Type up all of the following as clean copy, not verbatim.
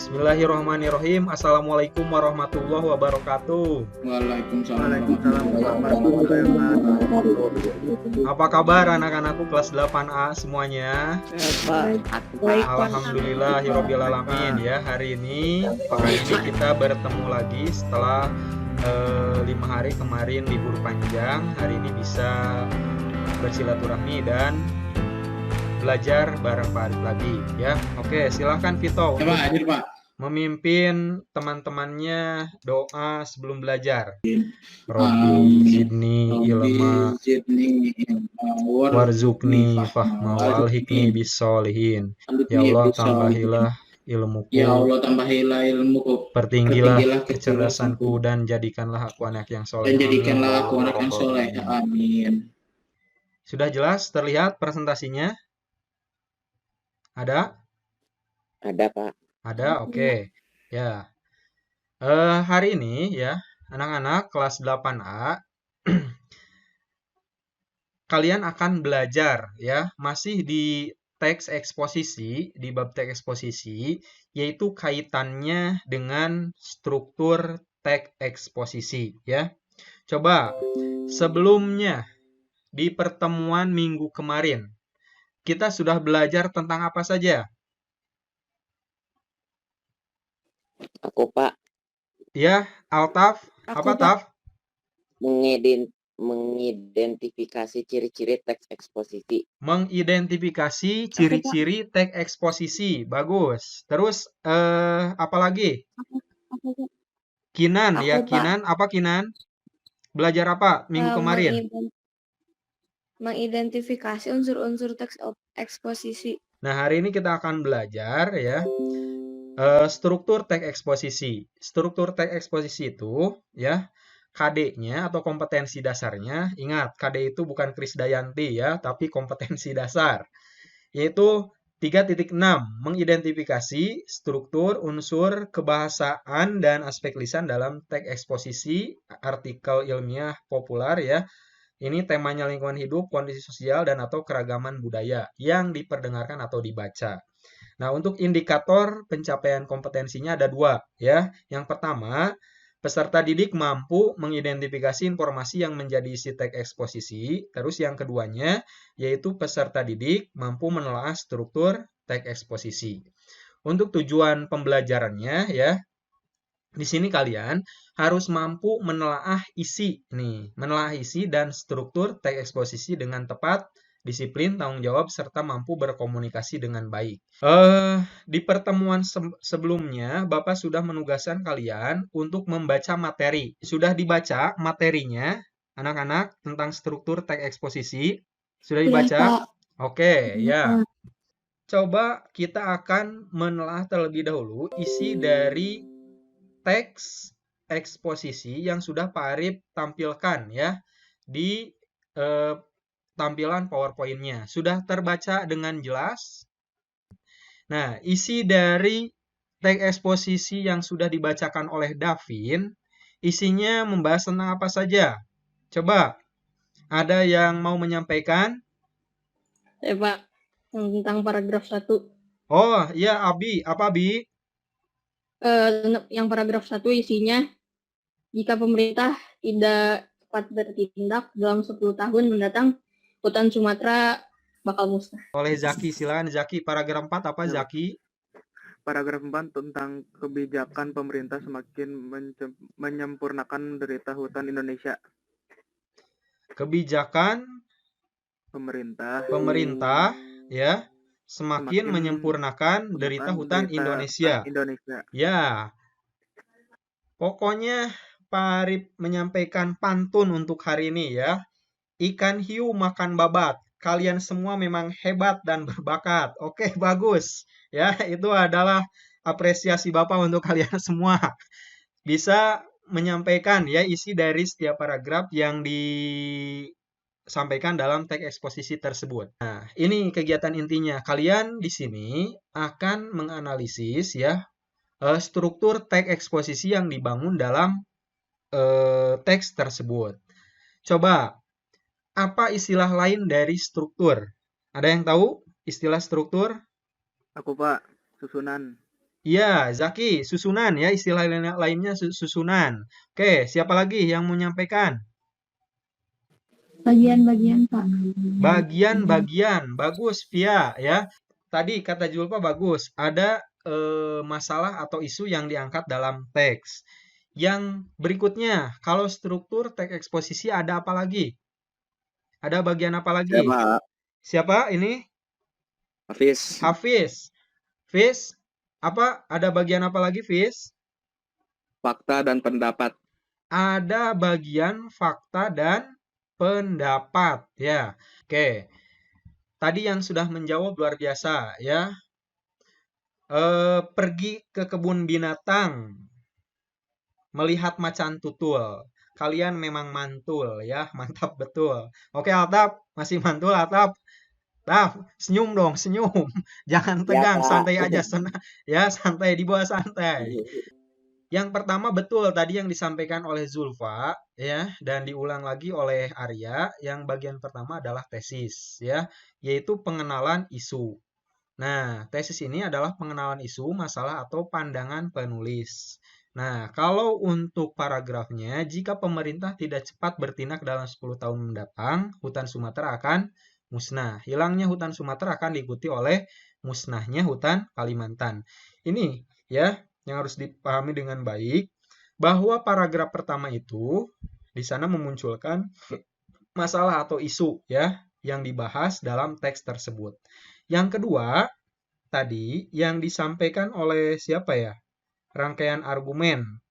Bismillahirrahmanirrahim. Assalamualaikum warahmatullahi wabarakatuh. Waalaikumsalam warahmatullahi wabarakatuh. Apa kabar anak-anakku kelas 8A semuanya? Alhamdulillahirobbilalamin ya. Hari ini kita bertemu lagi setelah 5 hari kemarin libur panjang. Hari ini bisa bersilaturahmi dan belajar bareng Pak Arif lagi ya. Oke, silahkan Vito untuk memimpin teman-temannya doa sebelum belajar. Robbi zidni ilma warzukni fahma walhikni bisolihin. Ya Allah tambahilah ilmuku. Pertinggilah kecerdasanku dan jadikanlah aku anak yang soleh. Amin. Sudah jelas terlihat presentasinya? Ada? Ada, Pak. Ada, oke. Ya. Hari ini ya, anak-anak kelas 8A kalian akan belajar ya, masih di teks eksposisi, di bab teks eksposisi, yaitu kaitannya dengan struktur teks eksposisi ya. Coba sebelumnya di pertemuan minggu kemarin kita sudah belajar tentang apa saja? Aku, Pak. Ya, Altaf. Apa, Taf? Mengidentifikasi ciri-ciri teks eksposisi. Mengidentifikasi ciri-ciri teks eksposisi. Bagus. Terus, apa lagi? Kinan, ya, Kinan. Apa Kinan? Belajar apa minggu kemarin? Mengidentifikasi unsur-unsur teks eksposisi. Nah, hari ini kita akan belajar ya struktur teks eksposisi. Struktur teks eksposisi itu ya KD-nya atau kompetensi dasarnya. Ingat, KD itu bukan Krisdayanti ya, tapi kompetensi dasar. Yaitu 3.6 mengidentifikasi struktur, unsur, kebahasaan dan aspek lisan dalam teks eksposisi artikel ilmiah populer ya. Ini temanya lingkungan hidup, kondisi sosial, dan atau keragaman budaya yang diperdengarkan atau dibaca. Nah, untuk indikator pencapaian kompetensinya ada 2 ya. Yang pertama, peserta didik mampu mengidentifikasi informasi yang menjadi isi teks eksposisi. Terus yang keduanya, yaitu peserta didik mampu menelaah struktur teks eksposisi. Untuk tujuan pembelajarannya ya, di sini kalian harus mampu menelaah isi dan struktur teks eksposisi dengan tepat, disiplin, tanggung jawab, serta mampu berkomunikasi dengan baik. Di pertemuan sebelumnya, Bapak sudah menugaskan kalian untuk membaca materi. Sudah dibaca materinya, anak-anak, tentang struktur teks eksposisi? Sudah dibaca? Oke, ya. Coba kita akan menelaah terlebih dahulu isi dari teks eksposisi yang sudah Pak Arif tampilkan ya di tampilan PowerPoint-nya. Sudah terbaca dengan jelas? Nah, isi dari teks eksposisi yang sudah dibacakan oleh Davin, isinya membahas tentang apa saja? Coba, ada yang mau menyampaikan? Pak, tentang paragraf 1. Oh, iya, Abi. Apa, Abi? Yang paragraf 1 isinya, jika pemerintah tidak cepat bertindak dalam 10 tahun mendatang, hutan Sumatera bakal musnah. Oleh Zaki, silakan Zaki. Paragraf 4 apa Zaki? Paragraf 4 tentang kebijakan pemerintah semakin menyempurnakan derita hutan Indonesia. Kebijakan pemerintah ya semakin menyempurnakan derita hutan Indonesia. Ya. Pokoknya Pak Arif menyampaikan pantun untuk hari ini ya. Ikan hiu makan babat. Kalian semua memang hebat dan berbakat. Oke, bagus. Ya, itu adalah apresiasi Bapak untuk kalian semua. Bisa menyampaikan ya isi dari setiap paragraf yang disampaikan dalam teks eksposisi tersebut. Nah, ini kegiatan intinya. Kalian di sini akan menganalisis ya struktur teks eksposisi yang dibangun dalam teks tersebut. Coba, apa istilah lain dari struktur? Ada yang tahu istilah struktur? Aku, Pak. Susunan. Iya, Zaki, susunan ya, istilah lainnya susunan. Oke, siapa lagi yang mau menyampaikan? Bagian-bagian, Pak. Bagian-bagian, bagus, Via ya. Tadi kata Julpa bagus, ada masalah atau isu yang diangkat dalam teks. Yang berikutnya, kalau struktur teks eksposisi ada apa lagi? Ada bagian apa lagi? Siapa? Siapa ini? Hafiz. Hafiz. Fiz, apa? Ada bagian apa lagi, Fiz? Fakta dan pendapat. Ada bagian fakta dan pendapat ya. Oke. Tadi yang sudah menjawab luar biasa ya. Pergi ke kebun binatang melihat macan tutul. Kalian memang mantul ya, mantap betul. Oke, Altaf, masih mantul Altaf. Taf, senyum dong, senyum. Jangan Ya, tegang, Pak. santai aja, ya, santai, dibawa santai. Yang pertama betul tadi yang disampaikan oleh Zulfa ya dan diulang lagi oleh Arya, yang bagian pertama adalah tesis ya, yaitu pengenalan isu. Nah, tesis ini adalah pengenalan isu, masalah atau pandangan penulis. Nah, kalau untuk paragrafnya, jika pemerintah tidak cepat bertindak dalam 10 tahun mendatang, hutan Sumatera akan musnah. Hilangnya hutan Sumatera akan diikuti oleh musnahnya hutan Kalimantan. Ini ya yang harus dipahami dengan baik, bahwa paragraf pertama itu di sana memunculkan masalah atau isu ya yang dibahas dalam teks tersebut. Yang kedua, tadi yang disampaikan oleh siapa ya? Rangkaian argumen,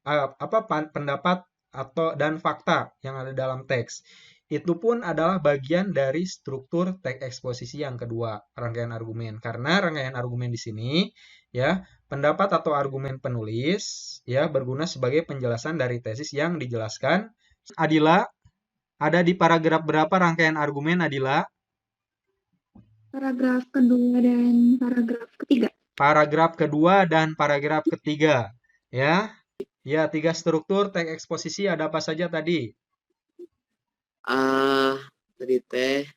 pendapat atau dan fakta yang ada dalam teks. Itu pun adalah bagian dari struktur teks eksposisi yang kedua, rangkaian argumen. Karena rangkaian argumen di sini ya, pendapat atau argumen penulis ya berguna sebagai penjelasan dari tesis yang dijelaskan. Adila, ada di paragraf berapa rangkaian argumen Adila? Paragraf kedua dan paragraf ketiga. Paragraf kedua dan paragraf ketiga. Ya, ya, 3 struktur teks eksposisi ada apa saja tadi? Tadi teh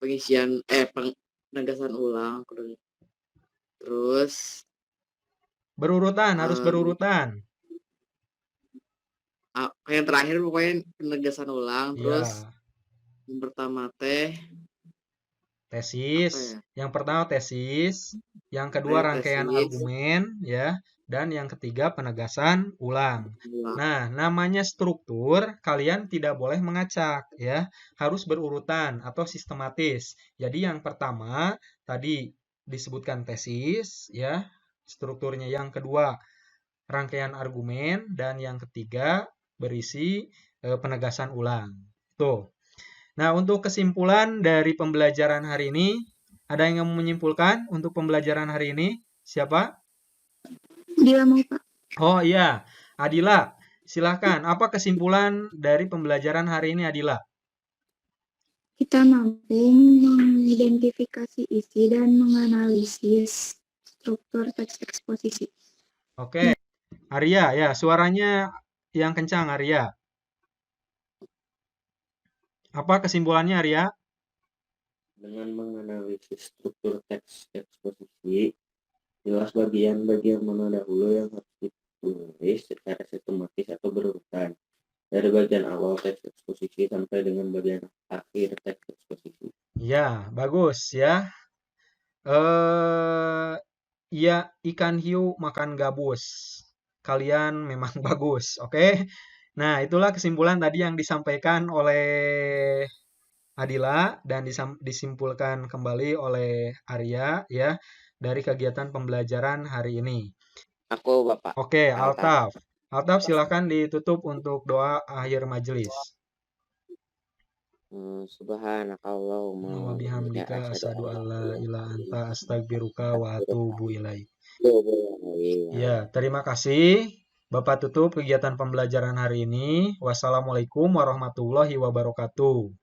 pengisian penegasan ulang, terus Berurutan, harus berurutan. yang terakhir pokoknya penegasan ulang, terus Ya, yang pertama teh tesis. Yang pertama tesis, yang kedua rangkaian tesis. argumen ya, dan yang ketiga penegasan ulang. Nah, namanya struktur, kalian tidak boleh mengacak ya, harus berurutan atau sistematis. Jadi yang pertama tadi disebutkan tesis ya, strukturnya. Yang kedua rangkaian argumen dan yang ketiga berisi penegasan ulang. Tuh. Nah, untuk kesimpulan dari pembelajaran hari ini, ada yang mau menyimpulkan untuk pembelajaran hari ini? Siapa? Adila mau, Pak. Oh iya, Adila. Silakan. Apa kesimpulan dari pembelajaran hari ini, Adila? Kita mampu mengidentifikasi isi dan menganalisis struktur teks eksposisi. Oke. Arya, ya, suaranya yang kencang, Arya. Apa kesimpulannya, Arya? Dengan menganalisis struktur teks eksposisi, jelas bagian-bagian mana dahulu yang harus ditulis secara sistematis atau berurutan. Dari bagian awal teks eksposisi sampai dengan bagian akhir teks eksposisi. Ya, bagus ya. Ya, ikan hiu makan gabus. Kalian memang bagus, oke? Nah, itulah kesimpulan tadi yang disampaikan oleh Adila dan disimpulkan kembali oleh Arya ya dari kegiatan pembelajaran hari ini. Aku Bapak. Oke, Altaf. Altaf silakan ditutup untuk doa akhir majelis. Subhanakallahumma Wa bihamdika asyhadu an la ilaha anta astaghfiruka wa atubu ilaik. Ya, terima kasih. Bapak tutup kegiatan pembelajaran hari ini. Wassalamualaikum warahmatullahi wabarakatuh.